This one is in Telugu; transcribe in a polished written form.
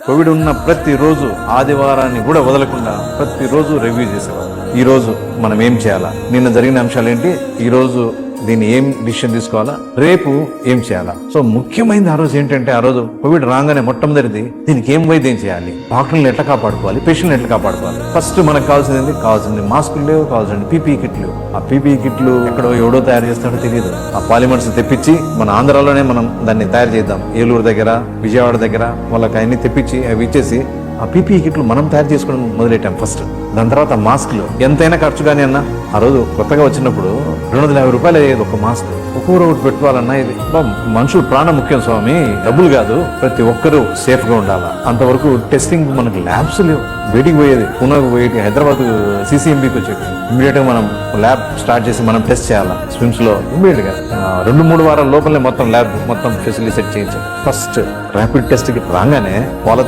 కోవిడ్ ఉన్న ప్రతిరోజు ఆదివారాన్ని కూడా వదలకుండా ప్రతిరోజు రివ్యూ చేసేవారు. ఈ రోజు మనం ఏం చేయాలా, నిన్న జరిగిన అంశాలు ఏంటి, ఈ రోజు దీన్ని ఏం డిసిషన్ తీసుకోవాలా, రేపు ఏం చేయాలా. సో ముఖ్యమైనది ఆ రోజు ఏంటంటే, ఆ రోజు కోవిడ్ రాగానే మొట్టమొదటిది దీనికి ఏం వైద్యం చేయాలి, డాక్టర్లను ఎట్లా కాపాడుకోవాలి, పేషెంట్ని ఎట్లా కాపాడుకోవాలి. ఫస్ట్ మనకు కావాల్సింది మాస్కులు లేవు, కావాల్సింది పీపీఈ కిట్లు. ఆ పీపీఈ కిట్లు ఎక్కడో ఎవడో తయారు చేస్తాడో తెలియదు. ఆ పాలిమర్స్ తెప్పించి మన ఆంధ్రాలోనే మనం దాన్ని తయారు చేద్దాం. ఏలూరు దగ్గర, విజయవాడ దగ్గర వాళ్ళకి అన్ని తెప్పించి అవి ఇచ్చేసి ఆ పీపీఈ కిట్లు మనం తయారు చేసుకోవడం మొదలెట్టాం ఫస్ట్. దాని తర్వాత మాస్కులు ఎంతైనా ఖర్చు కానీ అన్న, ఆ రోజు కొత్తగా వచ్చినప్పుడు 250 రూపాయలు అయ్యేది ఒక మాస్క్. ఒక్కొక్కరు ఒకటి పెట్టుకోవాలన్నా, ఇది మనుషులు ప్రాణం ముఖ్యం స్వామి, డబ్బులు కాదు. ప్రతి ఒక్కరూ సేఫ్ గా ఉండాలా. అంతవరకు టెస్టింగ్ మనకు ల్యాబ్స్ లేవు. బయటికి పోయేది పూనాకు పోయేది, హైదరాబాద్ CCMBకి వచ్చేది. ఇమీడియట్ గా మనం ల్యాబ్ స్టార్ట్ చేసి మనం టెస్ట్ చేయాలా. స్విమ్స్ లో ఇమీడియట్ గా 2-3 వారాల లోపలనే మొత్తం ల్యాబ్ మొత్తం ఫెసిలిటీ సెట్ చేయించాం. ఫస్ట్ ర్యాపిడ్ టెస్ట్ కి రాగానే వాళ్ళతో